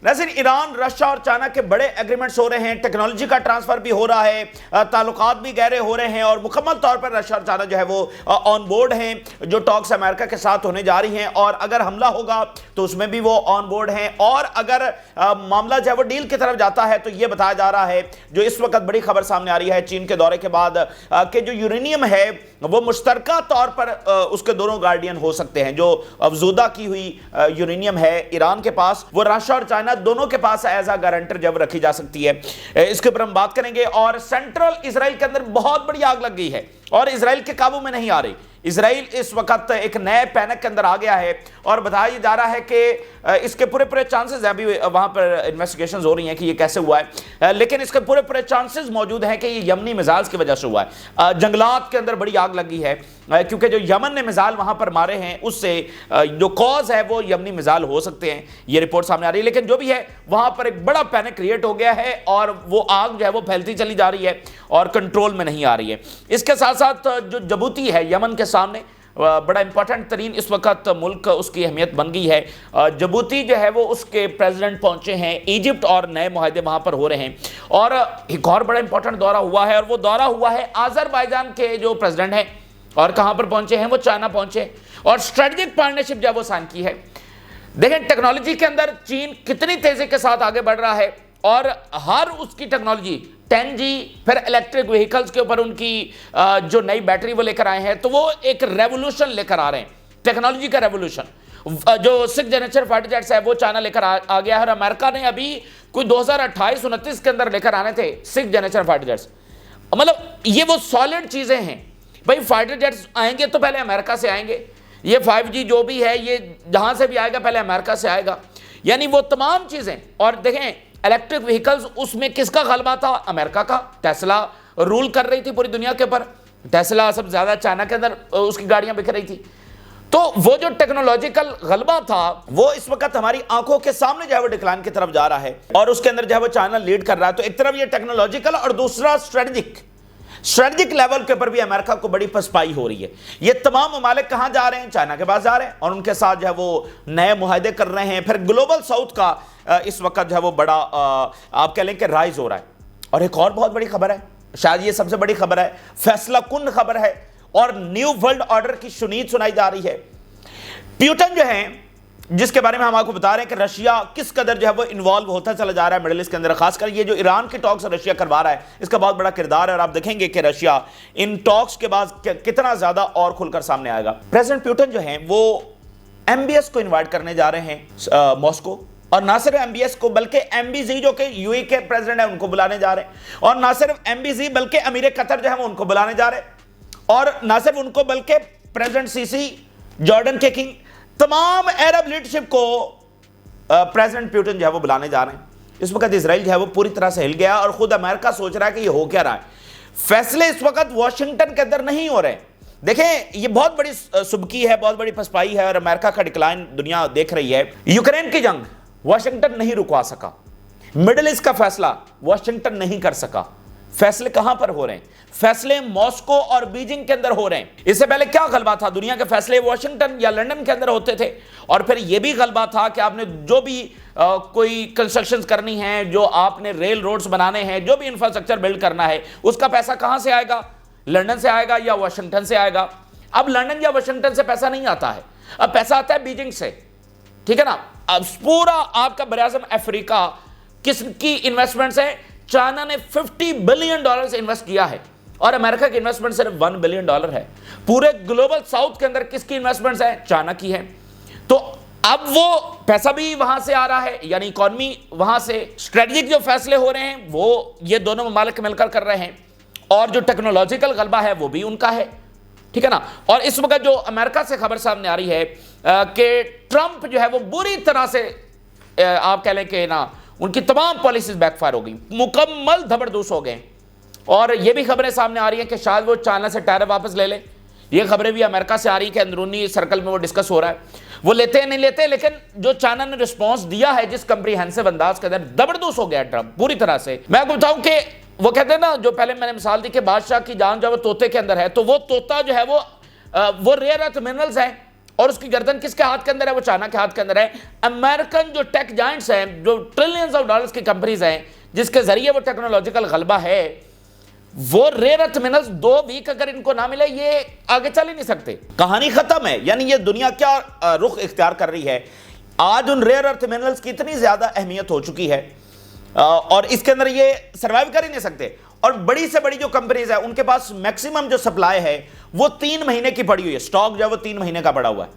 ناظرین، ایران، رشیا اور چائنا کے بڑے ایگریمنٹس ہو رہے ہیں، ٹیکنالوجی کا ٹرانسفر بھی ہو رہا ہے، تعلقات بھی گہرے ہو رہے ہیں، اور مکمل طور پر رشیا اور چائنا جو ہے وہ آن بورڈ ہیں جو ٹاکس امریکہ کے ساتھ ہونے جا رہی ہیں، اور اگر حملہ ہوگا تو اس میں بھی وہ آن بورڈ ہیں، اور اگر معاملہ جو ہے وہ ڈیل کی طرف جاتا ہے تو یہ بتایا جا رہا ہے، جو اس وقت بڑی خبر سامنے آ رہی ہے چین کے دورے کے بعد، کہ جو یورینیم ہے وہ مشترکہ طور پر اس کے دونوں گارڈین ہو سکتے ہیں۔ جو افزودہ کی ہوئی یورینیم ہے ایران کے پاس، وہ رشیا اور چائنا دونوں کے پاس ایز اے گارنٹر جب رکھی جا سکتی ہے۔ اس کے اوپر ہم بات کریں گے۔ اور سینٹرل اسرائیل کے اندر بہت بڑی آگ لگ گئی ہے اور اسرائیل کے قابو میں نہیں آ رہی۔ اسرائیل اس وقت ایک نئے پینک کے اندر آ گیا ہے، اور بتایا جا رہا ہے کہ اس کے پورے چانسز ہیں، ابھی وہاں پر انویسٹیگیشنز ہو رہی ہیں کہ یہ کیسے ہوا ہے، لیکن اس کے پورے چانسز موجود ہیں کہ یہ یمنی میزائلز کی وجہ سے ہوا ہے۔ جنگلات کے اندر بڑی آگ لگی ہے، کیونکہ جو یمن نے میزائل وہاں پر مارے ہیں اس سے جو کاز ہے وہ یمنی میزائل ہو سکتے ہیں، یہ رپورٹ سامنے آ رہی ہے۔ لیکن جو بھی ہے وہاں پر ایک بڑا پینک کریٹ ہو گیا ہے، اور وہ آگ جو ہے وہ پھیلتی چلی جا رہی ہے اور کنٹرول میں نہیں آ رہی ہے۔ اس کے ساتھ ساتھ جو جبوتی ہے یمن کے سامنے بڑا امپورٹنٹ ترین اس وقت ملک اس کی اہمیت بن گئی ہے۔ جبوتی جو ہے وہ اس کے پریزیڈنٹ پہنچے ہیں، ایجپٹ اور نئے معاہدے وہاں پر ہو رہے ہیں، اور ایک اور بڑا امپورٹنٹ دورہ ہوا ہے، اور وہ دورہ ہوا ہے آذربائیجان کے جو پریزیڈنٹ ہیں، اور کہاں پر پہنچے ہیں، وہ چائنا پہنچے، اور اسٹریٹجک پارٹنرشپ جو ہے وہ سائن کی ہے۔ دیکھیں ٹیکنالوجی کے اندر چین کتنی تیزی کے ساتھ آگے بڑھ رہا ہے، اور ہر اس کی ٹیکنالوجی 10G، پھر الیکٹرک وہیکلز کے اوپر ان کی جو نئی بیٹری وہ لے کر آئے ہیں، تو وہ ایک ریولوشن لے کر آ رہے ہیں، ٹیکنالوجی کا ریولوشن۔ جو 6th جنریشن فائٹر جیٹس ہے وہ چائنا لے کر آ گیا ہے، اور امریکہ نے ابھی کوئی 2028-29 کے اندر لے کر آنے تھے 6th جنریشن فائٹر جیٹس۔ مطلب یہ وہ سالڈ چیزیں ہیں بھائی، فائٹر جیٹس آئیں گے تو پہلے امریکہ سے آئیں گے، یہ 5G جو بھی ہے یہ جہاں سے بھی آئے گا پہلے امریکہ سے آئے گا، یعنی وہ تمام چیزیں۔ اور دیکھیں الیکٹرک وہیکلز، اس میں کس کا غلبہ تھا؟ امریکہ کا۔ ٹیسلا رول کر رہی تھی پوری دنیا کے اوپر، ٹیسلا سب زیادہ چائنا کے اندر اس کی گاڑیاں بک رہی تھی۔ تو وہ جو ٹیکنالوجیکل غلبہ تھا وہ اس وقت ہماری آنکھوں کے سامنے جو ہے وہ ڈکلائن کی طرف جا رہا ہے، اور اس کے اندر جو ہے وہ چائنا لیڈ کر رہا ہے۔ تو ایک طرف یہ ٹیکنالوجیکل، اور دوسرا اسٹریٹجک لیول کے اوپر بھی امریکہ کو بڑی پسپائی ہو رہی ہے۔ یہ تمام ممالک کہاں جا رہے ہیں؟ چائنا کے پاس جا رہے ہیں، اور ان کے ساتھ جو ہے وہ نئے معاہدے کر رہے ہیں۔ پھر گلوبل ساؤتھ کا اس وقت جو ہے وہ بڑا آپ کہہ لیں کہ رائز ہو رہا ہے۔ اور ایک اور بہت بڑی خبر ہے، شاید یہ سب سے بڑی خبر ہے، فیصلہ کن خبر ہے، اور نیو ورلڈ آرڈر کی شنید سنائی جا رہی ہے۔ پیوٹن جو ہیں، جس کے بارے میں ہم آپ کو بتا رہے ہیں کہ رشیا کس قدر جو ہے وہ انوالو ہوتا چلا جا رہا ہے مڈل ایسٹ کے اندر، خاص کر یہ جو ایران کے ٹاکس رشیا کروا رہا ہے اس کا بہت بڑا کردار ہے، اور آپ دیکھیں گے کہ رشیا ان ٹاکس کے بعد کتنا زیادہ اور کھل کر سامنے آئے گا۔ پریزیڈنٹ پیوٹن جو ہیں وہ MBS کو انوائٹ کرنے جا رہے ہیں ماسکو، اور نہ صرف MBS کو بلکہ MBZ جو کہ UAE کے پریزیڈنٹ ہیں ان کو بلانے جا رہے ہیں، اور نہ صرف MBZ بلکہ امیر قطر جو ہے وہ ان کو بلانے جا رہے ہیں، اور نہ صرف ان کو بلکہ پریزیڈنٹ سیسی، جارڈن کے کنگ، تمام عرب لیڈرشپ کو پریزیڈنٹ پیوٹن جو ہے وہ بلانے جا رہے ہیں۔ اس وقت اسرائیل جو ہے وہ پوری طرح سے ہل گیا، اور خود امریکہ سوچ رہا ہے کہ یہ ہو کیا رہا ہے۔ فیصلے اس وقت واشنگٹن کے اندر نہیں ہو رہے ہیں۔ دیکھیں یہ بہت بڑی سبکی ہے، بہت بڑی پسپائی ہے، اور امریکہ کا ڈکلائن دنیا دیکھ رہی ہے۔ یوکرین کی جنگ واشنگٹن نہیں رکوا سکا، مڈل ایسٹ کا فیصلہ واشنگٹن نہیں کر سکا۔ فیصلے کہاں پر ہو رہے ہیں؟ فیصلے ماسکو اور بیجنگ کے اندر ہو رہے ہیں۔ اس سے پہلے کیا غلبہ تھا؟ دنیا کے فیصلے واشنگٹن یا لندن کے اندر ہوتے تھے، اور پھر یہ بھی غلبہ تھا کہ آپ نے جو بھی کوئی کنسٹرکشنز کرنی ہیں، جو آپ نے ریل روڈز بنانے ہیں، جو بھی انفراسٹرکچر بلڈ کرنا ہے، اس کا پیسہ کہاں سے آئے گا؟ لندن سے آئے گا یا واشنگٹن سے آئے گا؟ اب لندن یا واشنگٹن سے پیسہ نہیں آتا ہے، اب پیسہ آتا ہے بیجنگ سے، ٹھیک ہے نا؟ اب پورا آپ کا براعظم افریقہ کس کی انویسٹمنٹس ہیں؟ چائنا نے $50 بلین انویسٹ کیا ہے، اور امریکہ کی انویسٹمنٹ صرف $1 بلین ہے۔ پورے گلوبل ساؤتھ کے اندر کس کی انویسٹمنٹس ہیں؟ چائنا کی ہے۔ تو اب وہ پیسہ بھی وہاں سے آ رہا ہے، یعنی اکانومی وہاں سے، اسٹریٹجک جو فیصلے ہو رہے ہیں وہ یہ دونوں ممالک مل کر رہے ہیں، اور جو ٹیکنالوجیکل غلبہ ہے وہ بھی ان کا ہے، ٹھیک ہے نا؟ اور اس وقت جو امریکہ سے خبر سامنے آ رہی ہے کہ ٹرمپ جو ہے وہ بری طرح سے آپ کہہ لیں کہ نا ان کی تمام پالیسیز بیک فائر ہو گئی، مکمل دھبردوس ہو گئے، اور یہ بھی خبریں سامنے آ رہی ہیں کہ شاید وہ چائنا سے ٹیرف واپس لے لیں۔ یہ خبریں بھی امریکہ سے آ رہی ہیں کہ اندرونی سرکل میں وہ ڈسکس ہو رہا ہے، وہ لیتے نہیں لیتے، لیکن جو چائنا نے رسپانس دیا ہے جس کمپریہنسو انداز کے اندر، دبردوس ہو گیا ٹرمپ پوری طرح سے۔ میں آپ کو بتاؤں کہ وہ کہتے ہیں نا، جو پہلے میں نے مثال دی کہ بادشاہ کی جان جو وہ طوطے کے اندر ہے، تو وہ طوطا جو ہے وہ ریئر ارتھ منرلز ہیں، اور اس کی گردن کس کے ہاتھ کے اندر ہے؟ وہ چائنا کے ہاتھ کے اندر ہے. امریکن جو ٹیک جائنٹس ہیں، جو ٹریلینز آف ڈالرز کی کمپنیز ہیں جس کے ذریعے وہ ٹیکنالوجیکل غلبہ ہے، وہ ریئر ارتھ منرلز 2 ویک اگر ان کو نہ ملے یہ آگے چل ہی نہیں سکتے. کہانی ختم ہے. یعنی یہ دنیا کیا رخ اختیار کر رہی ہے. آج ان ریئر ارتھ منرلز کی اتنی زیادہ اہمیت ہو چکی ہے اور اس کے اندر یہ سروائیو کر ہی نہیں سکتے. اور بڑی سے بڑی جو کمپنیز ہیں ان کے پاس میکسیمم جو سپلائی ہے وہ 3 مہینے کی پڑی ہوئی ہے. سٹاک جو ہے وہ 3 مہینے کا پڑا ہوا ہے.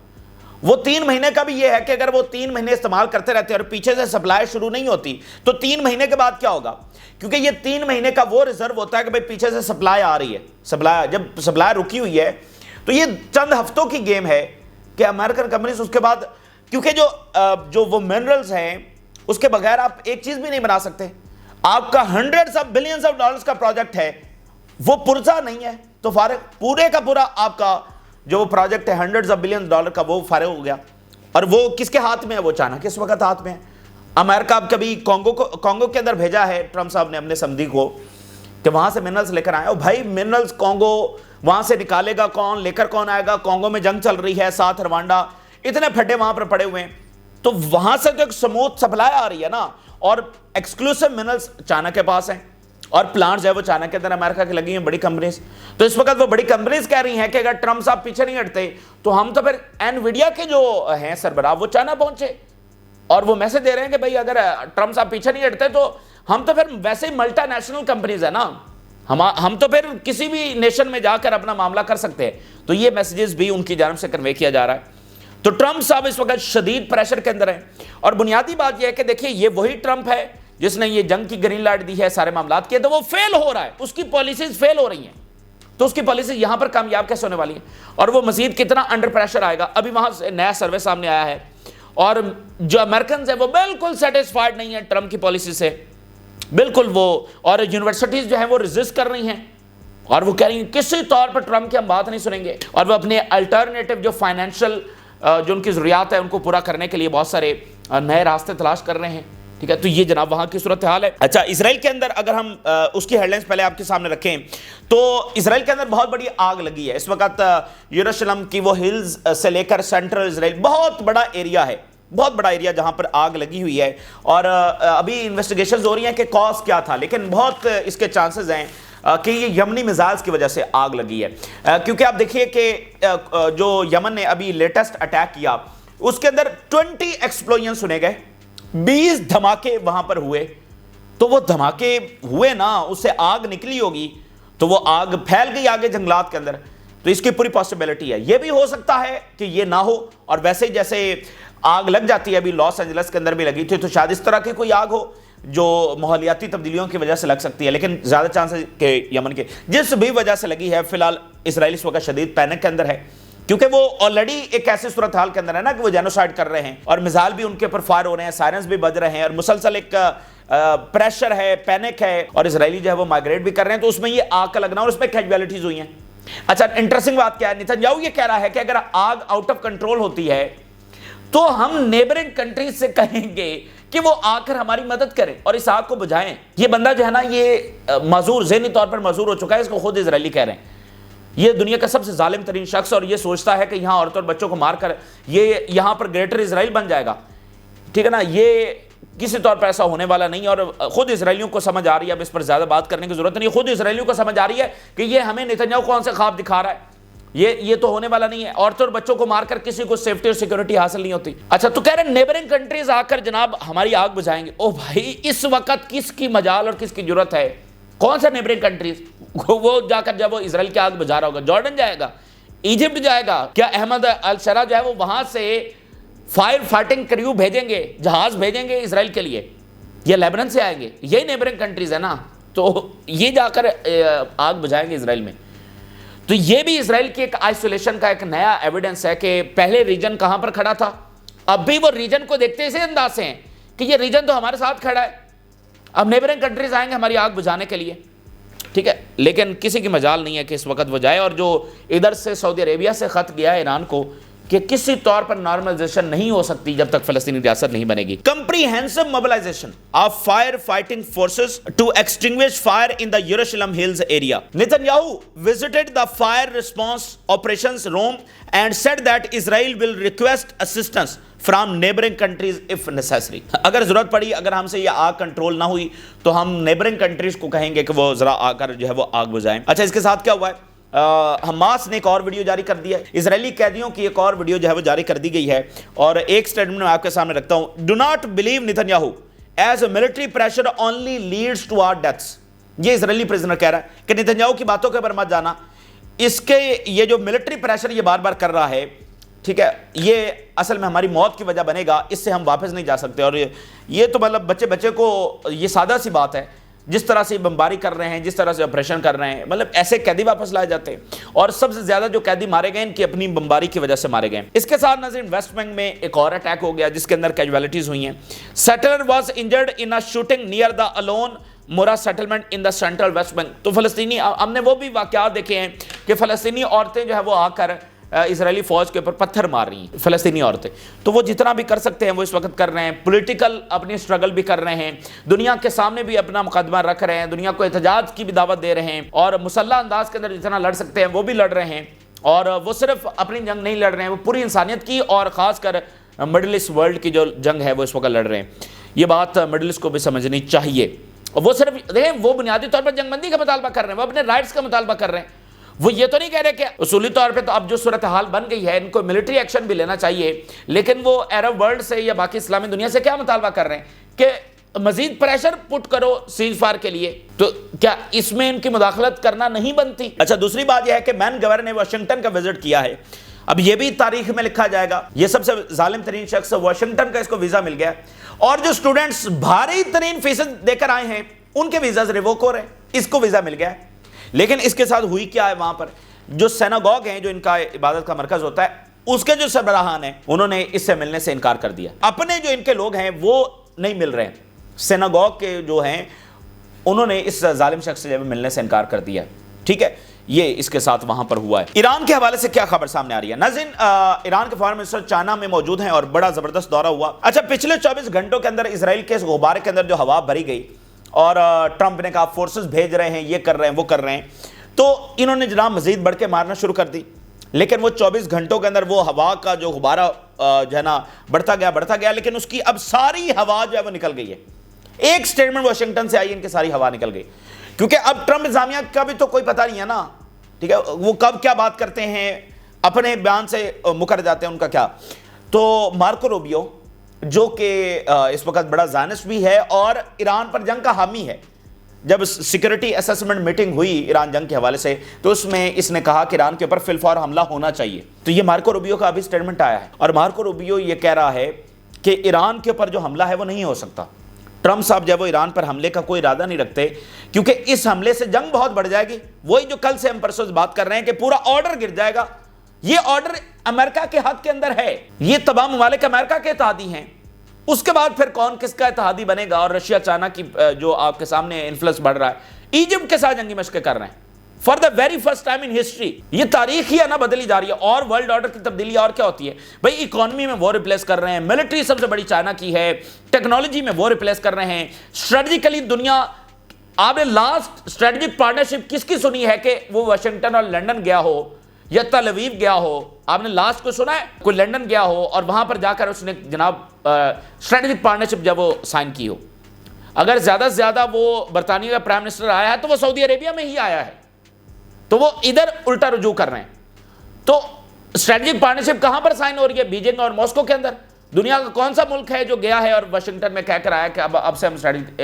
وہ 3 مہینے کا بھی یہ ہے کہ اگر وہ 3 مہینے استعمال کرتے رہتے اور پیچھے سے سپلائی شروع نہیں ہوتی تو 3 مہینے کے بعد کیا ہوگا؟ کیونکہ یہ 3 مہینے کا وہ ریزرو ہوتا ہے کہ بھئی پیچھے سے سپلائی آ رہی ہے. جب سپلائی رکی ہوئی ہے تو یہ چند ہفتوں کی گیم ہے کہ امریکن کمپنیز اس کے بعد، کیونکہ جو وہ منرلز ہیں اس کے بغیر آپ ایک چیز بھی نہیں بنا سکتے. آپ کا hundreds of billions of dollars کا پروجیکٹ ہے، وہ پرزہ نہیں ہے تو فارغ، پورے کا پورا آپ کا جو پروجیکٹ ہے ہنڈریڈز آف بلینز ڈالر کا وہ فارغ ہو گیا. اور وہ کس کے ہاتھ میں ہے؟ وہ چائنا کے اس وقت ہاتھ میں ہے. امریکہ اب کبھی کانگو کے اندر بھیجا ہے ٹرمپ صاحب نے اپنے سمدھی کو کہ وہاں سے منرلز لے کر آئے. اور بھائی منرلز کانگو وہاں سے نکالے گا کون؟ لے کر کون آئے گا؟ کانگو میں جنگ چل رہی ہے، ساتھ روانڈا، اتنے پھڈے وہاں پر پڑے ہوئے ہیں. تو وہاں سے تو ایک سموتھ سپلائی آ رہی ہے نا. اور ایکسکلوسیو منرلز چائنا کے پاس ہیں اور پلانٹس ہے وہ چائنا کے اندر امریکہ کی لگی ہیں بڑی کمپنیز. تو اس وقت وہ بڑی کمپنیز کہہ رہی ہیں کہ اگر ٹرمپ صاحب پیچھے نہیں ہٹتے تو ہم تو پھر انویڈیا کے جو ہیں سربراہ وہ چائنا پہنچے اور وہ میسج دے رہے ہیں کہ بھئی اگر ٹرمپ صاحب پیچھے نہیں ہٹتے تو ہم تو پھر ویسے ہی ملٹی نیشنل کمپنیز ہیں نا، ہم تو پھر کسی بھی نیشن میں جا کر اپنا معاملہ کر سکتے ہیں. تو یہ میسیجز بھی ان کی جانب سے کنوے کیا جا رہا ہے. تو ٹرمپ صاحب اس وقت شدید پریشر کے اندر ہیں. اور بنیادی بات یہ ہے کہ دیکھیے یہ وہی ٹرمپ ہے جس نے یہ جنگ کی گرین لائٹ دی ہے سارے معاملات کے، تو وہ فیل ہو رہا ہے، اس کی پالیسیز فیل ہو رہی ہیں. تو اس کی پالیسیز یہاں پر کامیاب کیسے ہونے والی ہیں؟ اور وہ مزید کتنا انڈر پریشر آئے گا؟ ابھی وہاں سے نیا سروے سامنے آیا ہے اور جو امریکنز ہیں وہ بالکل سیٹسفائیڈ نہیں ہیں ٹرمپ کی پالیسی سے، بالکل. وہ اور یونیورسٹیز جو ہیں وہ ریزسٹ کر رہی ہیں اور وہ کہہ رہی ہیں کسی طور پر ٹرمپ کی ہم بات نہیں سنیں گے. اور وہ اپنے الٹرنیٹو جو فائنینشیل جو ان کی ضروریات ہے ان کو پورا کرنے کے لیے بہت سارے نئے راستے تلاش کر رہے ہیں. ٹھیک ہے، تو یہ جناب وہاں کی صورتحال ہے. اچھا، اسرائیل کے اندر اگر ہم اس کی ہیڈ لائنز پہلے آپ کے سامنے رکھیں تو اسرائیل کے اندر بہت بڑی آگ لگی ہے اس وقت. یروشلم کی وہ ہلز سے لے کر سینٹرل اسرائیل بہت بڑا ایریا ہے، بہت بڑا ایریا جہاں پر آگ لگی ہوئی ہے. اور ابھی انویسٹیگیشنز ہو رہی ہیں کہ کاز کیا تھا، لیکن بہت اس کے چانسز ہیں کہ یہ یمنی میزائلز کی وجہ سے آگ لگی ہے. کیونکہ آپ دیکھیے کہ جو یمن نے ابھی لیٹسٹ اٹیک کیا اس کے اندر 20 ایکسپلوژن سنے گئے، 20 دھماکے وہاں پر ہوئے. تو وہ دھماکے ہوئے نا، اس سے آگ نکلی ہوگی تو وہ آگ پھیل گئی آگے جنگلات کے اندر. تو اس کی پوری پاسبلٹی ہے. یہ بھی ہو سکتا ہے کہ یہ نہ ہو اور ویسے ہی جیسے آگ لگ جاتی ہے ابھی لاس اینجلس کے اندر بھی لگی تھی، تو شاید اس طرح کی کوئی آگ ہو جو ماحولیاتی تبدیلیوں کی وجہ سے لگ سکتی ہے. لیکن زیادہ چانس ہے کہ یمن کے جس بھی وجہ سے لگی ہے، فی الحال اسرائیل اس وقت شدید پینک کے اندر ہے کیونکہ وہ آلریڈی ایک ایسی صورتحال کے اندر ہے نا کہ وہ جینوسائیڈ کر رہے ہیں اور میزائل بھی ان کے اوپر فائر ہو رہے ہیں، سائرنز بھی بج رہے ہیں اور مسلسل ایک پریشر ہے، پینک ہے اور اسرائیلی جو ہے وہ مائگریٹ بھی کر رہے ہیں. تو اس میں یہ آگ کا لگنا اور اس میں کیجویلٹیز ہوئی ہیں. اچھا، انٹرسٹنگ بات کیا ہے، نیتن یہ کہہ رہا ہے کہ اگر آگ آؤٹ آف کنٹرول ہوتی ہے تو ہم نیبرنگ کنٹریز سے کہیں گے کہ وہ آ کر ہماری مدد کریں اور اس آگ کو بجھائیں. یہ بندہ جو ہے نا یہ معذور، ذہنی طور پر معذور ہو چکا ہے. اس کو خود اسرائیلی کہہ رہے ہیں یہ دنیا کا سب سے ظالم ترین شخص، اور یہ سوچتا ہے کہ یہاں عورتوں اور بچوں کو مار کر یہ یہاں پر گریٹر اسرائیل بن جائے گا. ٹھیک ہے نا، یہ کسی طور پر ایسا ہونے والا نہیں. اور خود اسرائیلیوں کو سمجھ آ رہی ہے، اب اس پر زیادہ بات کرنے کی ضرورت نہیں. خود اسرائیلیوں کو سمجھ آ رہی ہے کہ یہ ہمیں نیتنیاہو کون سے خواب دکھا رہا ہے، یہ تو ہونے والا نہیں ہے. عورتوں اور بچوں کو مار کر کسی کو سیفٹی اور سیکورٹی حاصل نہیں ہوتی. اچھا، تو کہہ رہے ہیں نیبرنگ کنٹریز آ کر جناب ہماری آگ بجھائیں گے. او بھائی، اس وقت کس کی مجال اور کس کی ضرورت ہے؟ کون سا نیبرنگ کنٹریز؟ وہ جا کر جب وہ اسرائیل کی آگ بجھا رہا ہوگا، جارڈن جائے گا، ایجپٹ جائے گا، کیا احمد الشرا جو ہے وہ وہاں سے فائر فائٹنگ کریو بھیجیں گے، جہاز بھیجیں گے اسرائیل کے لیے، یا لیبنان سے آئیں گے؟ یہی نیبرنگ کنٹریز ہے نا. تو یہ جا کر آگ بجھائیں گے اسرائیل میں. تو یہ بھی اسرائیل کی ایک آئسولیشن کا ایک نیا ایویڈنس ہے کہ پہلے ریجن کہاں پر کھڑا تھا، اب بھی وہ ریجن کو دیکھتے اسی انداز سے ہیں کہ یہ ریجن تو ہمارے ساتھ کھڑا ہے، اب نیبرنگ کنٹریز آئیں گے ہماری آگ بجھانے کے لیے. ٹھیک ہے، لیکن کسی کی مجال نہیں ہے کہ اس وقت وہ جائے. اور جو ادھر سے سعودی عربیہ سے خط گیا ہے ایران کو کہ کسی طور پر نارملائزیشن نہیں ہو سکتی جب تک فلسطینی ریاست نہیں بنے گی. Comprehensive mobilisation of fire fighting forces to extinguish fire in the Jerusalem hills area. Netanyahu visited the fire response operations Rome and said that Israel will request assistance from neighboring countries if necessary. اگر ضرورت پڑی، اگر ہم سے یہ آگ control نہ ہوئی تو ہم نیبرنگ کنٹریز کو کہیں گے کہ وہ ذرا آ کر جو ہے وہ آگ بجھائیں. اچھا، اس کے ساتھ کیا ہوا ہے؟ حماس نے ایک اور ویڈیو جاری کر دی ہے. اسرائیلی قیدیوں کی ایک اور ویڈیو جو ہے وہ جاری کر دی گئی ہے، اور ایک سٹیٹمنٹ میں آپ کے سامنے رکھتا ہوں. Do not believe Netanyahu as military pressure only leads to our deaths. یہ اسرائیلی پریزنر کہہ رہا ہے کہ نیتنیاہو کی باتوں کے اوپر مت جانا، اس کے یہ جو ملٹری پریشر یہ بار بار کر رہا ہے، ٹھیک ہے، یہ اصل میں ہماری موت کی وجہ بنے گا، اس سے ہم واپس نہیں جا سکتے. اور یہ تو مطلب بچے کو یہ سادہ سی بات ہے، جس طرح سے بمباری کر رہے ہیں، جس طرح سے آپریشن کر رہے ہیں، مطلب ایسے قیدی واپس لائے جاتے ہیں. اور سب سے زیادہ جو قیدی مارے گئے ان کی اپنی بمباری کی وجہ سے مارے گئے. اس کے ساتھ ناظرین ویسٹ بینک میں ایک اور اٹیک ہو گیا جس کے اندر کیجویلٹیز ہوئی ہیں. Settler was injured in a shooting near the Alon Moreh settlement in the central West Bank. تو فلسطینی، ہم نے وہ بھی واقعات دیکھے ہیں کہ فلسطینی عورتیں جو ہے وہ آ کر اسرائیلی فوج کے اوپر پتھر مار رہی ہیں. فلسطینی عورتیں تو وہ جتنا بھی کر سکتے ہیں وہ اس وقت کر رہے ہیں. پولیٹیکل اپنی سٹرگل بھی کر رہے ہیں، دنیا کے سامنے بھی اپنا مقدمہ رکھ رہے ہیں، دنیا کو احتجاج کی بھی دعوت دے رہے ہیں، اور مسلح انداز کے اندر جتنا لڑ سکتے ہیں وہ بھی لڑ رہے ہیں. اور وہ صرف اپنی جنگ نہیں لڑ رہے ہیں، وہ پوری انسانیت کی اور خاص کر مڈل ایسٹ ورلڈ کی جو جنگ ہے وہ اس وقت لڑ رہے ہیں. یہ بات مڈل ایسٹ کو بھی سمجھنی چاہیے. وہ صرف دیکھیں، وہ بنیادی طور پر جنگ بندی کا مطالبہ کر رہے ہیں، وہ اپنے رائٹس کا مطالبہ کر رہے ہیں. وہ یہ تو نہیں کہہ رہے کہ اصولی طور پہ تو اب جو صورتحال بن گئی ہے ان کو ملٹری ایکشن بھی لینا چاہیے، لیکن وہ عرب ورلڈ سے یا باقی اسلامی دنیا سے کیا مطالبہ کر رہے ہیں کہ مزید پریشر پٹ کرو سیز فائر کے لیے. تو کیا اس میں ان کی مداخلت کرنا نہیں بنتی؟ اچھا، دوسری بات یہ ہے کہ مین گورنر نے واشنگٹن کا وزٹ کیا ہے. اب یہ بھی تاریخ میں لکھا جائے گا، یہ سب سے ظالم ترین شخص واشنگٹن کا، اس کو ویزا مل گیا. اور جو اسٹوڈنٹس بھاری ترین فیصد دے کر آئے ہیں ان کے ویزاز ریووک ہو رہے ہیں، اس کو ویزا مل گیا. لیکن اس کے ساتھ ہوئی کیا ہے، وہاں پر جو سیناگوگ ہیں، جو ان کا عبادت کا مرکز ہوتا ہے، اس کے جو سربراہان ہیں انہوں نے اس سے ملنے سے انکار کر دیا. اپنے جو ان کے لوگ ہیں وہ نہیں مل رہے ہیں، سیناگوگ کے جو ہیں انہوں نے اس ظالم شخص سے ملنے سے انکار کر دیا. ٹھیک ہے، یہ اس کے ساتھ وہاں پر ہوا ہے. ایران کے حوالے سے کیا خبر سامنے آ رہی ہے ناظرین؟ ایران کے فارن منسٹر چائنا میں موجود ہیں اور بڑا زبردست دورہ ہوا. اچھا، پچھلے 24 گھنٹوں کے اندر اسرائیل کے اس غبارے کے اندر جو ہوا بھری گئی اور ٹرمپ نے کہا فورسز بھیج رہے ہیں، یہ کر رہے ہیں، وہ کر رہے ہیں، تو انہوں نے جناب مزید بڑھ کے مارنا شروع کر دی. لیکن وہ 24 گھنٹوں کے اندر وہ ہوا کا جو غبارہ جو ہے نا بڑھتا گیا، لیکن اس کی اب ساری ہوا جو ہے وہ نکل گئی ہے. ایک سٹیٹمنٹ واشنگٹن سے آئی، ان کی ساری ہوا نکل گئی، کیونکہ اب ٹرمپ انتظامیہ کا بھی تو کوئی پتہ نہیں ہے نا. ٹھیک ہے، وہ کب کیا بات کرتے ہیں، اپنے بیان سے مکر جاتے ہیں، ان کا کیا. تو مارکو روبیو جو کہ اس وقت بڑا زائنسٹ بھی ہے اور ایران پر جنگ کا حامی ہے، جب سیکورٹی اسسمنٹ میٹنگ ہوئی ایران جنگ کے حوالے سے تو اس میں اس نے کہا کہ ایران کے اوپر فی الفور حملہ ہونا چاہیے. تو یہ مارکو روبیو کا ابھی سٹیٹمنٹ آیا ہے، اور مارکو روبیو یہ کہہ رہا ہے کہ ایران کے اوپر جو حملہ ہے وہ نہیں ہو سکتا. ٹرمپ صاحب جب وہ ایران پر حملے کا کوئی ارادہ نہیں رکھتے، کیونکہ اس حملے سے جنگ بہت بڑھ جائے گی. وہی جو کل سے ہم پرسوں بات کر رہے ہیں کہ پورا آرڈر گر جائے گا. یہ آرڈر امریکہ کے حق کے اندر ہے، یہ تمام ممالک امریکہ کے اتحادی ہیں. اس کے بعد پھر کون کس کا اتحادی بنے گا؟ اور رشیا چائنا کی جو آپ کے سامنے انفلوئنس بڑھ رہا ہے، ایجپٹ کے ساتھ جنگی مشقیں کر رہے ہیں for the very first time in history. یہ تاریخ ہی ہے نا بدلی جا رہی ہے. اور ورلڈ آرڈر کی تبدیلی اور کیا ہوتی ہے بھائی؟ اکانومی میں وہ ریپلیس کر رہے ہیں، ملٹری سب سے بڑی چائنا کی ہے، ٹیکنالوجی میں وہ ریپلیس کر رہے ہیں، اسٹریٹجیکلی دنیا. آپ نے لاسٹ اسٹریٹجک پارٹنرشپ کس کی سنی ہے کہ وہ واشنگٹن اور لنڈن گیا ہو یا تل اویو گیا ہو؟ آپ نے لاسٹ کو سنا ہے کوئی لنڈن گیا ہو اور وہاں پر جا کر اس نے جناب اسٹریٹجک پارٹنرشپ جب وہ سائن کی ہو؟ اگر زیادہ سے زیادہ وہ برطانیہ کا پرائم منسٹر آیا ہے تو وہ سعودی عربیہ میں ہی آیا ہے، تو وہ ادھر الٹا رجوع کر رہے ہیں. تو اسٹریٹجک پارٹنرشپ کہاں پر سائن ہو رہی ہے؟ بیجنگ اور ماسکو کے اندر. دنیا کا کون سا ملک ہے جو گیا ہے اور واشنگٹن میں کہہ کر آیا کہ اب سے ہم اسٹریٹجک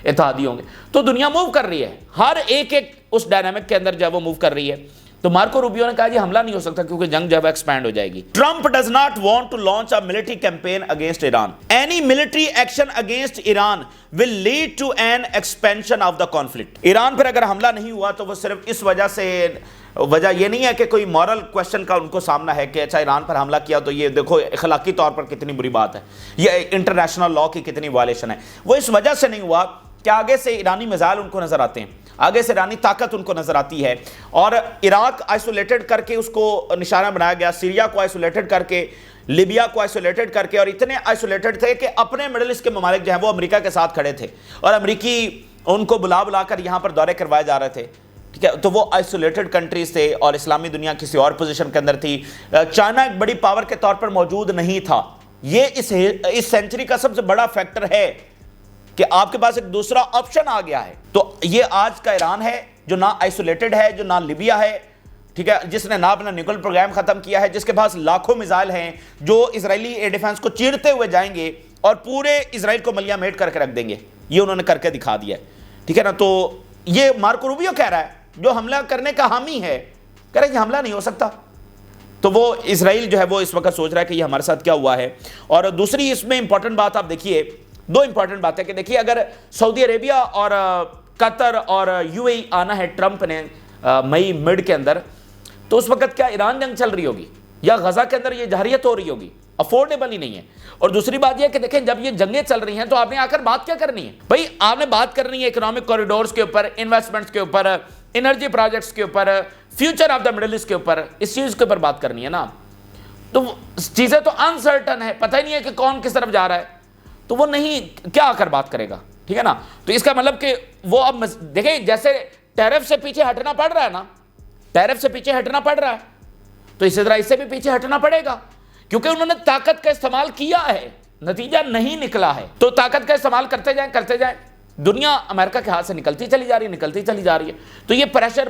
اتحادی ہوں گے؟ تو دنیا موو کر رہی ہے، ہر ایک اس ڈائنامک کے اندر جب وہ موو کر رہی ہے. تو مارکو روبیو نے کہا جی حملہ نہیں ہو سکتا کیونکہ جنگ جب ایکسپینڈ ہو جائے گی. Trump does not want to launch a military campaign against Iran. Any military action against Iran will lead to an expansion of the conflict. Iran پر اگر حملہ نہیں ہوا تو وہ صرف اس وجہ سے، وجہ یہ نہیں ہے کہ کوئی مورل کوشچن کا ان کو سامنا ہے کہ اچھا ایران پر حملہ کیا تو یہ دیکھو اخلاقی طور پر کتنی بری بات ہے، یہ انٹرنیشنل لا کی کتنی وائلیشن ہے. وہ اس وجہ سے نہیں ہوا کہ آگے سے ایرانی میزائل ان کو نظر آتے ہیں. آگے سے ایرانی طاقت ان کو نظر آتی ہے. اور عراق آئسولیٹڈ کر کے اس کو نشانہ بنایا گیا, سیریا کو آئسولیٹڈ کر کے, لیبیا کو آئسولیٹڈ کر کے, اور اتنے آئسولیٹڈ تھے کہ اپنے مڈل ایسٹ کے ممالک جو ہیں وہ امریکہ کے ساتھ کھڑے تھے, اور امریکی ان کو بلا کر یہاں پر دورے کروائے جا رہے تھے. ٹھیک ہے, تو وہ آئسولیٹڈ کنٹریز تھے اور اسلامی دنیا کسی اور پوزیشن کے اندر تھی. چائنا ایک بڑی پاور کے طور پر موجود نہیں تھا. یہ اس سینچری کا سب سے بڑا فیکٹر ہے کہ آپ کے پاس ایک دوسرا آپشن آ گیا ہے. تو یہ آج کا ایران ہے جو نہ آئسولیٹڈ ہے, جو نہ لیبیا ہے, ٹھیک ہے, جس نے نہ اپنا نیوکل پروگرام ختم کیا ہے, جس کے پاس لاکھوں میزائل ہیں جو اسرائیلی ایئر ڈیفنس کو چیرتے ہوئے جائیں گے اور پورے اسرائیل کو ملیاں میٹ کر کے رکھ دیں گے. یہ انہوں نے کر کے دکھا دیا ہے. ٹھیک ہے نا. تو یہ مارکو روبیو کہہ رہا ہے, جو حملہ کرنے کا حامی ہے, کہہ رہا ہے یہ حملہ نہیں ہو سکتا. تو وہ اسرائیل جو ہے وہ اس وقت سوچ رہا ہے کہ یہ ہمارے ساتھ کیا ہوا ہے. اور دوسری اس میں امپورٹنٹ بات آپ دیکھیے, دو امپورٹنٹ باتیں کہ دیکھیے اگر سعودی عربیہ اور قطر اور یو اے ای آنا ہے ٹرمپ نے مئی مڈ کے اندر, تو اس وقت کیا ایران جنگ چل رہی ہوگی یا غزہ کے اندر یہ جارحیت ہو رہی ہوگی؟ افورڈیبل ہی نہیں ہے. اور دوسری بات یہ ہے کہ دیکھیں جب یہ جنگیں چل رہی ہیں تو آپ نے آ کر بات کیا کرنی ہے بھائی؟ آپ نے بات کرنی ہے اکنامک کوریڈورز کے اوپر, انویسٹمنٹس کے اوپر, انرجی پروجیکٹس کے اوپر, future of the Middle East کے اوپر, اس چیز کے اوپر بات کرنی ہے نا. تو چیزیں تو انسرٹن ہے, پتہ ہی نہیں ہے کہ کون کس طرف جا رہا ہے, تو وہ نہیں کیا آ کر بات کرے گا. ٹھیک ہے نا. تو اس کا مطلب کہ وہ اب دیکھیں جیسے ٹیرف سے پیچھے ہٹنا پڑ رہا ہے نا, ٹیرف سے پیچھے ہٹنا پڑ رہا ہے, تو اسی طرح اس سے بھی پیچھے ہٹنا پڑے گا کیونکہ انہوں نے طاقت کا استعمال کیا ہے, نتیجہ نہیں نکلا ہے. تو طاقت کا استعمال کرتے جائیں, دنیا امریکہ کے ہاتھ سے نکلتی چلی جا رہی ہے. تو یہ پریشر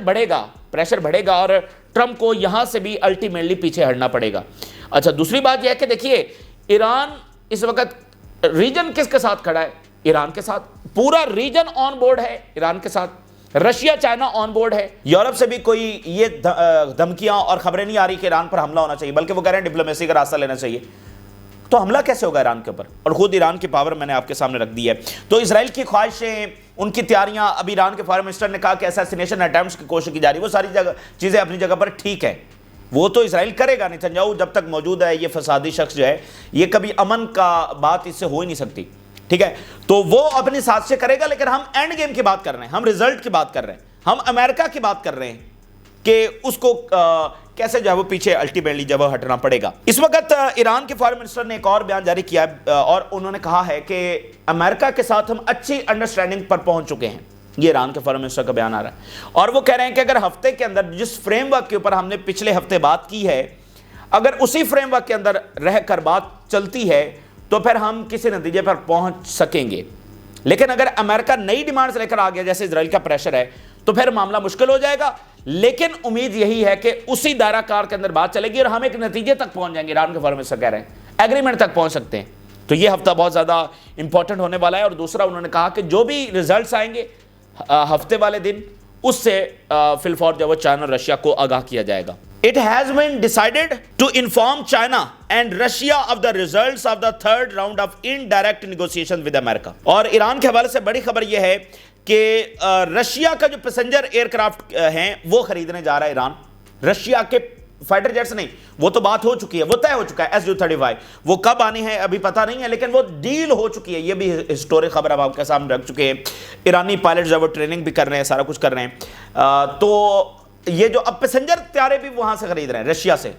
بڑھے گا اور ٹرمپ کو یہاں سے بھی الٹیمیٹلی پیچھے ہٹنا پڑے گا. اچھا, دوسری بات یہ ہے کہ دیکھیے ایران اس وقت ریجن کس کے ساتھ کھڑا ہے؟ ایران کے ساتھ. پورا ریجن آن بورڈ ہے ایران کے ساتھ. رشیا چائنا آن بورڈ ہے. یورپ سے بھی کوئی یہ دھمکیاں اور خبریں نہیں آ رہی کہ ایران پر حملہ ہونا چاہیے, بلکہ وہ کہہ رہے ہیں ڈپلومیسی کا راستہ لینا چاہیے. تو حملہ کیسے ہوگا ایران کے اوپر؟ اور خود ایران کی پاور میں نے آپ کے سامنے رکھ دی ہے. تو اسرائیل کی خواہشیں, ان کی تیاریاں, ابھی ایران کے فارن منسٹر نے کہا کہ اسیسینیشن اٹیمپٹس کی کوشش کی جا رہی ہے. وہ ساری چیزیں اپنی جگہ پر ٹھیک ہے, وہ تو اسرائیل کرے گا. نیتنیاہو جب تک موجود ہے, یہ فسادی شخص جو ہے, یہ کبھی امن کا بات اس سے ہو ہی نہیں سکتی. ٹھیک ہے, تو وہ اپنی سازشیں کرے گا, لیکن ہم اینڈ گیم کی بات کر رہے ہیں, ہم ریزلٹ کی بات کر رہے ہیں, ہم امریکہ کی بات کر رہے ہیں کہ اس کو کیسے جو ہے وہ پیچھے الٹیمیٹلی جب ہٹنا پڑے گا. اس وقت ایران کے فارن منسٹر نے ایک اور بیان جاری کیا ہے اور انہوں نے کہا ہے کہ امریکہ کے ساتھ ہم اچھی انڈرسٹینڈنگ پر پہنچ چکے ہیں. یہ ایران کے فارن منسٹر کا بیان آ رہا ہے, اور وہ کہہ رہے ہیں کہ اگر ہفتے کے اندر جس فریم ورک کے اوپر ہم نے پچھلے ہفتے بات کی ہے, اگر اسی فریم ورک کے اندر رہ کر بات چلتی ہے تو پھر ہم کسی نتیجے پر پہنچ سکیں گے. لیکن اگر امریکہ نئی ڈیمانڈز لے کر آ گیا, جیسے اسرائیل کا پریشر ہے, تو پھر معاملہ مشکل ہو جائے گا. لیکن امید یہی ہے کہ اسی دائرہ کار کے اندر بات چلے گی اور ہم ایک نتیجے تک پہنچ جائیں گے. ایران کے فارن منسٹر کہہ رہے ہیں ایگریمنٹ تک پہنچ سکتے ہیں. تو یہ ہفتہ بہت زیادہ امپورٹنٹ ہونے والا ہے. اور دوسرا انہوں نے کہا کہ جو بھی ریزلٹس آئیں گے ہفتے والے دن, اس سے فی الفور جو وہ چائنا اور رشیا کو آگاہ کیا جائے گا. It has been decided to inform China and Russia of the results of the third round of indirect negotiations with America. اور ایران کے حوالے سے بڑی خبر یہ ہے کہ رشیا کا جو پیسنجر ایئر کرافٹ ہیں وہ خریدنے جا رہا ہے ایران. رشیا کے فائٹر جیٹس نہیں, وہ تو بات ہو چکی ہے, وہ طے ہو چکا ہے. SU-35 وہ کب آنی ہے ابھی پتہ نہیں ہے, لیکن وہ ڈیل ہو چکی ہے. یہ بھی ہسٹورک خبر اب آپ کے سامنے رکھ چکے ہیں. ایرانی پائلٹس جو وہ ٹریننگ بھی کر رہے ہیں, سارا کچھ کر رہے ہیں. تو یہ جو اب پیسنجر طیارے بھی وہاں سے خرید رہے ہیں رشیا سے,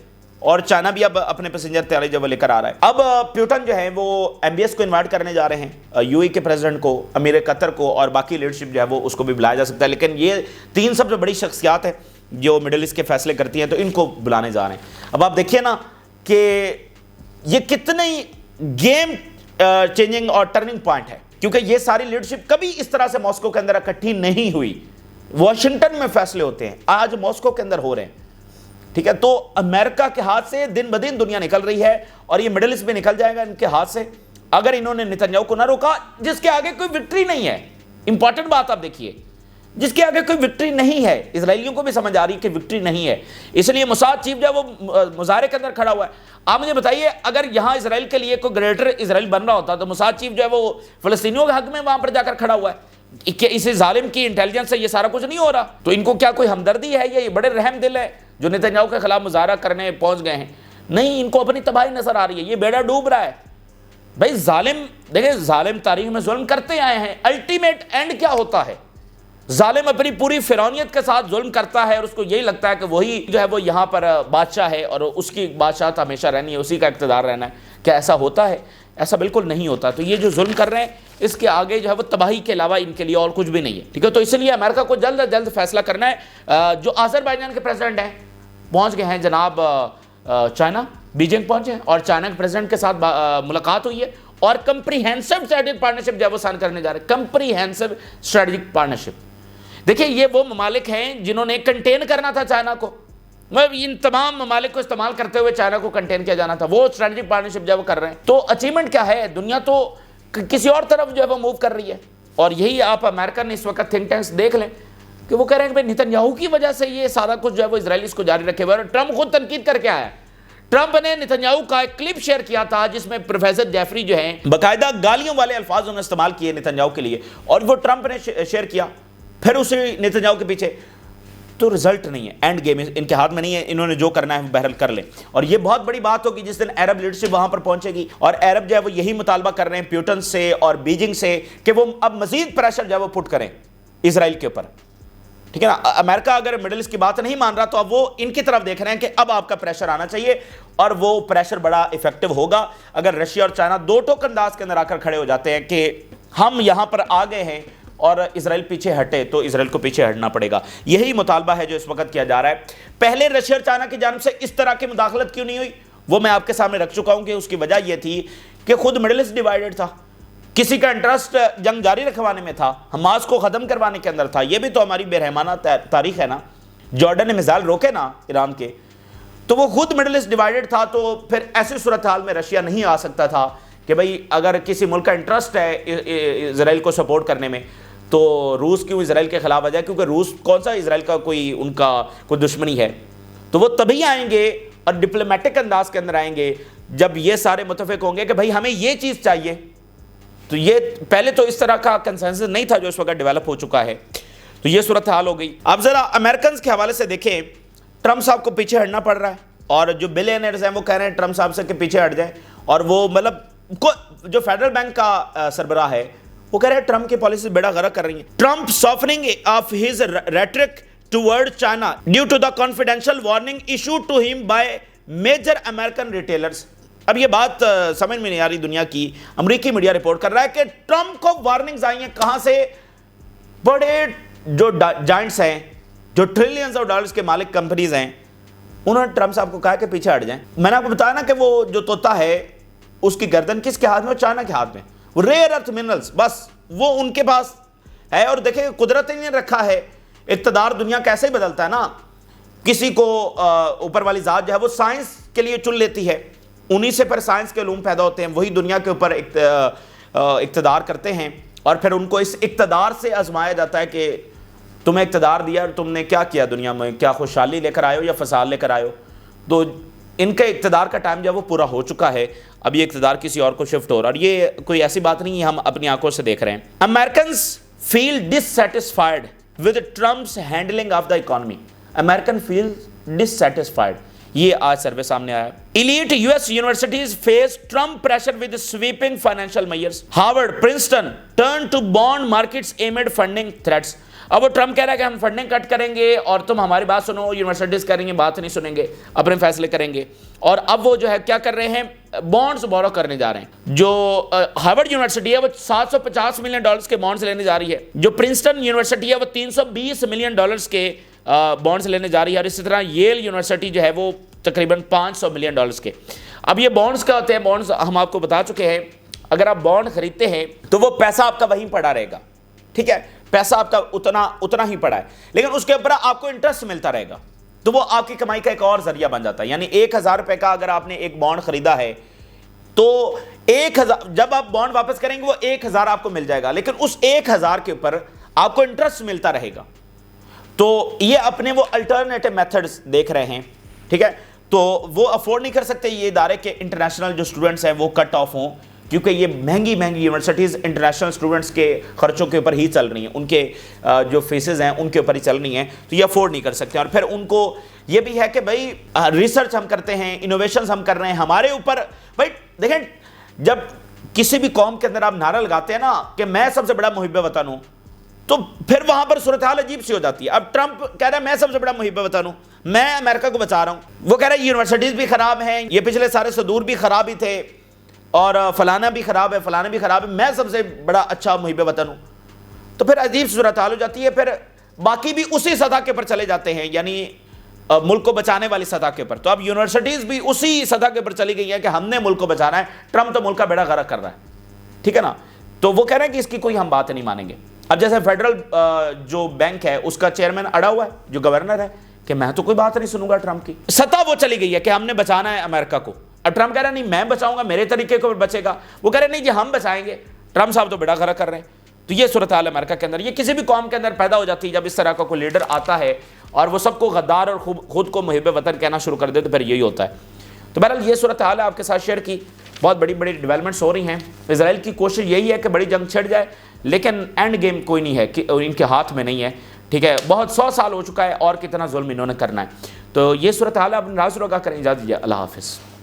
اور چائنا بھی اب اپنے پیسنجر طیارے جو وہ لے کر آ رہا ہے. اب پیوٹن جو ہے وہ MBS کو انوائٹ کرنے جا رہے ہیں, UAE کے پریزیڈنٹ کو, امیر قطر کو, اور باقی لیڈرشپ جو ہے وہ اس کو بھی بلایا جا سکتا ہے. لیکن یہ تین سب سے بڑی شخصیات ہیں جو مڈل ایسٹ کے فیصلے کرتی ہیں, تو ان کو بلانے جا رہے ہیں. اب آپ دیکھیے نا کہ یہ کتنی گیم چینجنگ اور ٹرننگ پوائنٹ ہے, کیونکہ یہ ساری لیڈرشپ کبھی اس طرح سے ماسکو کے اندر اکٹھی نہیں ہوئی. واشنگٹن میں فیصلے ہوتے ہیں, آج ماسکو کے اندر ہو رہے ہیں. ٹھیک ہے, تو امریکہ کے ہاتھ سے دن بدن دنیا نکل رہی ہے, اور یہ مڈل ایسٹ بھی نکل جائے گا ان کے ہاتھ سے اگر انہوں نے نیتنیاہو کو نہ روکا, جس کے آگے کوئی وکٹری نہیں ہے. امپورٹنٹ بات آپ دیکھیے, جس کے آگے کوئی وکٹری نہیں ہے. اسرائیلیوں کو بھی سمجھ آ رہی ہے کہ وکٹری نہیں ہے, اس لیے موساد چیف جو ہے وہ مظاہرے کے اندر کھڑا ہوا ہے. آپ مجھے بتائیے, اگر یہاں اسرائیل کے لیے کوئی گریٹر اسرائیل بن رہا ہوتا تو موساد چیف جو ہے وہ فلسطینیوں کے حق میں وہاں پر جا کر کھڑا ہوا ہے کہ اس ظالم کی انٹیلیجنس سے یہ سارا کچھ نہیں ہو رہا. تو ان کو کیا کوئی ہمدردی ہے, یہ بڑے رحم دل ہے جو نیتنیاہو کے خلاف مظاہرہ کرنے پہنچ گئے ہیں؟ نہیں, ان کو اپنی تباہی نظر آ رہی ہے, یہ بیڑا ڈوب رہا ہے. بھائی ظالم, دیکھیں ظالم تاریخ میں ظلم کرتے آئے ہیں, الٹیمیٹ اینڈ کیا ہوتا ہے؟ ظالم اپنی پوری فرعونیت کے ساتھ ظلم کرتا ہے اور اس کو یہی لگتا ہے کہ وہی جو ہے وہ یہاں پر بادشاہ ہے اور اس کی بادشاہت ہمیشہ رہنی ہے، اسی کا اقتدار رہنا ہے. کیا ایسا ہوتا ہے؟ ایسا بالکل نہیں ہوتا. تو یہ جو ظلم کر رہے ہیں اس کے آگے جو ہے وہ تباہی کے علاوہ ان کے لیے اور کچھ بھی نہیں ہے. ٹھیک ہے، تو اس لیے امریکہ کو جلد از جلد فیصلہ کرنا ہے. جو آذربائیجان کے پریزیڈنٹ ہیں پہنچ گئے ہیں جناب چائنا، بیجنگ پہنچے ہیں اور چائنا کے پریزیڈنٹ کے ساتھ ملاقات ہوئی ہے اور کمپریہنسو اسٹریٹجک پارٹنرشپ جو ہے وہ سائن کرنے جا رہے ہیں. Comprehensive strategic partnership. دیکھیں یہ وہ ممالک ہیں جنہوں نے کنٹین کرنا تھا چائنا کو. ان تمام ممالک کو استعمال کرتے ہوئے چائنا کو کنٹین کیا جانا تھا. وہ اسٹریٹجک پارٹنرشپ جو ہے وہ کر رہے ہیں. تو اچیومنٹ کیا ہے؟ دنیا تو کسی اور طرف جو ہے وہ موو کر رہی ہے. اور یہی آپ امریکن اس وقت تھنک ٹینکس دیکھ لیں کہ وہ کہہ رہے ہیں کہ نیتن یاہو کی وجہ سے یہ سارا کچھ جو ہے وہ اسرائیلیز کو جاری رکھے ہوئے. اور ٹرمپ خود تنقید کر کے آیا. ٹرمپ نے نیتن یاہو کا ایک کلپ شیئر کیا تھا جس میں پروفیسر جیفری جو ہیں باقاعدہ گالیوں والے الفاظ انہوں نے استعمال کیے نیتن یاہو کے لیے اور وہ ٹرمپ نے شیئر کیا. پھر اسے نیتن یاہو کے پیچھے تو رزلٹ نہیں ہے. اینڈ گیم ان کے ہاتھ میں نہیں ہے. انہوں نے جو کرنا ہے بہرحال کر لیں. اور یہ بہت بڑی بات ہوگی جس دن عرب لیڈرشپ وہاں پر پہنچے گی اور عرب جو ہے وہ یہی مطالبہ کر رہے ہیں پیوٹن سے اور بیجنگ سے کہ وہ اب مزید پریشر جو ہے وہ پٹ کریں اسرائیل کے اوپر. ٹھیک ہے نا. امریکہ اگر مڈل ایسٹ کی بات نہیں مان رہا تو اب وہ ان کی طرف دیکھ رہے ہیں کہ اب آپ کا پریشر آنا چاہیے اور وہ پریشر بڑا افیکٹو ہوگا اگر رشیا اور چائنا دو ٹوک انداز کے اندر آ کر کھڑے ہو جاتے ہیں کہ ہم یہاں پر آ گئے ہیں اور اسرائیل پیچھے ہٹے تو اسرائیل کو پیچھے ہٹنا پڑے گا. یہی مطالبہ ہے جو اس وقت کیا جا رہا ہے. پہلے رشیا اور چائنا کی جانب سے اس طرح کی مداخلت کیوں نہیں ہوئی وہ میں آپ کے سامنے رکھ چکا ہوں کہ اس کی وجہ یہ تھی کہ خود مڈل ایسٹ ڈیوائیڈڈ تھا. کسی کا انٹرسٹ جنگ جاری رکھوانے میں تھا، حماس کو ختم کروانے کے اندر تھا. یہ بھی تو ہماری بے رحمانہ تاریخ ہے نا. جارڈن نے میزائل روکے نا ایران کے تو وہ خود مڈل ایسٹ ڈیوائیڈڈ تھا. تو پھر ایسی صورتحال میں رشیا نہیں آ سکتا تھا کہ بھئی اگر کسی ملک کا انٹرسٹ ہے اسرائیل کو سپورٹ کرنے میں تو روس کیوں اسرائیل کے خلاف آ جائے، کیونکہ روس کون سا اسرائیل کا کوئی ان کا کوئی دشمنی ہے. تو وہ تبھی آئیں گے اور ڈپلومیٹک انداز کے اندر آئیں گے جب یہ سارے متفق ہوں گے کہ بھئی ہمیں یہ چیز چاہیے. تو یہ پہلے تو اس طرح کا کنسنسس نہیں تھا جو اس وقت ڈیولپ ہو چکا ہے. تو یہ صورتحال ہو گئی. اب ذرا امریکنز کے حوالے سے دیکھیں ٹرمپ صاحب کو پیچھے ہٹنا پڑ رہا ہے اور جو بلینئرز ہیں وہ کہہ رہے ہیں ٹرمپ صاحب سے کہ پیچھے ہٹ جائیں. اور وہ مطلب جو فیڈرل بینک کا سربراہ ہے وہ کہہ رہے ہیں ٹرمپ کی پالیسی بیڑا غرق کر رہی ہیں. Trump softening of his rhetoric toward China due to the confidential warning issued to him by major American retailers. اب یہ بات سمجھ میں نہیں آ رہی دنیا کی. امریکی میڈیا رپورٹ کر رہا ہے کہ ٹرمپ کو وارننگز آئی ہیں کہاں سے؟ بڑے جو جائنٹس ہیں جو ٹریلینز آف ڈالرز کے مالک کمپنیز ہیں انہوں نے ٹرمپ صاحب کو کہا کہ پیچھے ہٹ جائیں. میں نے آپ کو بتایا نا کہ وہ جو طوطا ہے اس کی گردن کس کے ہاتھ میں؟ چائنا کے ہاتھ میں. وہ ریئر ارتھ منرلز بس وہ ان کے پاس ہے. اور دیکھیں قدرت نے رکھا ہے. اقتدار دنیا کیسے ہی بدلتا ہے نا. کسی کو اوپر والی ذات جو ہے وہ سائنس کے لیے چن لیتی ہے، انہی سے پھر سائنس کے علوم پیدا ہوتے ہیں، وہی دنیا کے اوپر اقتدار کرتے ہیں اور پھر ان کو اس اقتدار سے آزمایا جاتا ہے کہ تمہیں اقتدار دیا اور تم نے کیا کیا دنیا میں، کیا خوشحالی لے کر آئے ہو یا فساد لے کر آئے ہو. تو ان کے اقتدار کا ٹائم جو ہے وہ پورا ہو چکا ہے. اب یہ اقتدار کسی اور کو شفٹ ہو رہا ہے اور یہ کوئی ایسی بات نہیں ہے، ہم اپنی آنکھوں سے دیکھ رہے ہیں. Americans feel dissatisfied with Trump's handling of the economy. American feel dissatisfied. یہ آج سروے سامنے آیا. Elite U S universities face Trump pressure with sweeping financial measures. Harvard, Princeton turn to bond markets amid funding threats. اب وہ Trump کہہ رہا ہے کہ ہم فنڈنگ کٹ کریں گے اور تم ہماری بات سنو. یونیورسٹیز کریں گے بات نہیں سنیں گے، اپنے فیصلے کریں گے. اور اب وہ جو ہے کیا کر رہے ہیں؟ بانڈز بورو کرنے جا رہے ہیں. جو ہارورڈ یونیورسٹی ہے وہ $750 ملین کے بانڈز لینے جا رہی ہے. جو پرنسٹن یونیورسٹی ہے وہ $320 ملین کے بانڈز لینے جا رہی ہے. اور اسی طرح ییل یونیورسٹی جو ہے وہ تقریباً $500 ملین کے. اب یہ بانڈز کیا ہوتے ہیں؟ بانڈز ہم آپ کو بتا چکے ہیں. اگر آپ بانڈ خریدتے ہیں تو وہ پیسہ آپ کا وہیں پڑا رہے گا. ٹھیک ہے، پیسہ آپ کا اتنا ہی پڑا ہے، لیکن اس کے اوپر آپ کو انٹرسٹ ملتا رہے گا. تو وہ آپ کی کمائی کا ایک اور ذریعہ بن جاتا ہے. یعنی 1000 روپے کا اگر آپ نے ایک بانڈ خریدا ہے تو 1000 جب آپ بانڈ واپس کریں گے وہ 1000 آپ کو مل جائے گا، لیکن اس 1000 کے اوپر آپ کو انٹرسٹ ملتا رہے گا. تو یہ اپنے وہ الٹرنیٹو میتھڈز دیکھ رہے ہیں. ٹھیک ہے، تو وہ افورڈ نہیں کر سکتے یہ ادارے کے انٹرنیشنل جو اسٹوڈنٹس ہیں وہ کٹ آف ہوں، کیونکہ یہ مہنگی یونیورسٹیز انٹرنیشنل اسٹوڈنٹس کے خرچوں کے اوپر ہی چل رہی ہیں، ان کے جو فیسز ہیں ان کے اوپر ہی چل رہی ہیں. تو یہ افورڈ نہیں کر سکتے. اور پھر ان کو یہ بھی ہے کہ بھائی ریسرچ ہم کرتے ہیں، انوویشنز ہم کر رہے ہیں، ہمارے اوپر بھائی دیکھیں جب کسی بھی قوم کے اندر آپ نعرہ لگاتے ہیں نا کہ میں سب سے بڑا محب وطن ہوں تو پھر وہاں پر صورتحال عجیب سی ہو جاتی ہے. اب ٹرمپ کہہ رہا ہے میں سب سے بڑا محب وطن ہوں, میں امریکہ کو بچا رہا ہوں. وہ کہہ رہا ہے یونیورسٹیز بھی خراب ہیں, یہ پچھلے سارے صدور بھی خراب ہی تھے, اور فلانا بھی خراب ہے, فلانا بھی خراب ہے, میں سب سے بڑا اچھا محب وطن ہوں. تو پھر عجیب صورتحال ہو جاتی ہے. پھر باقی بھی اسی سطح کے پر چلے جاتے ہیں, یعنی ملک کو بچانے والی سطح کے پر. تو اب یونیورسٹیز بھی اسی سطح کے پر چلی گئی ہیں کہ ہم نے ملک کو بچانا ہے, ٹرمپ تو ملک کا بیڑا غرق کر رہا ہے, ٹھیک ہے نا. تو وہ کہہ رہے ہیں کہ اس کی کوئی ہم بات نہیں مانیں گے. اب جیسے فیڈرل جو بینک ہے اس کا چیئرمین اڑا ہوا ہے, جو گورنر ہے, کہ میں تو کوئی بات نہیں سنوں گا ٹرمپ کی. سطح وہ چلی گئی ہے کہ ہم نے بچانا ہے امریکہ کو. اب ٹرمپ کہہ رہا ہے نہیں میں بچاؤں گا, میرے طریقے کو بچے گا. وہ کہہ رہے ہیں نہیں جی ہم بچائیں گے, ٹرمپ صاحب تو بیڑا غرق کر رہے ہیں. تو یہ صورتحال امریکہ کے اندر, یہ کسی بھی قوم کے اندر پیدا ہو جاتی ہے جب اس طرح کا کوئی لیڈر آتا ہے اور وہ سب کو غدار اور خود کو محب وطن کہنا شروع کر دے, تو پھر یہی ہوتا ہے. تو بہرحال یہ صورتحال ہے آپ کے ساتھ شیئر کی. بہت بڑی بڑی ڈیولپمنٹس ہو رہی ہیں. اسرائیل کی کوشش یہی ہے کہ بڑی جنگ چھڑ جائے, لیکن اینڈ گیم کوئی نہیں ہے, کہ ان کے ہاتھ میں نہیں ہے, ٹھیک ہے. بہت 100 سال ہو چکا ہے اور کتنا ظلم انہوں نے کرنا ہے. تو یہ صورتحال ہے. اب ناظروں کا کریں, اجازت دیجیے, اللہ حافظ.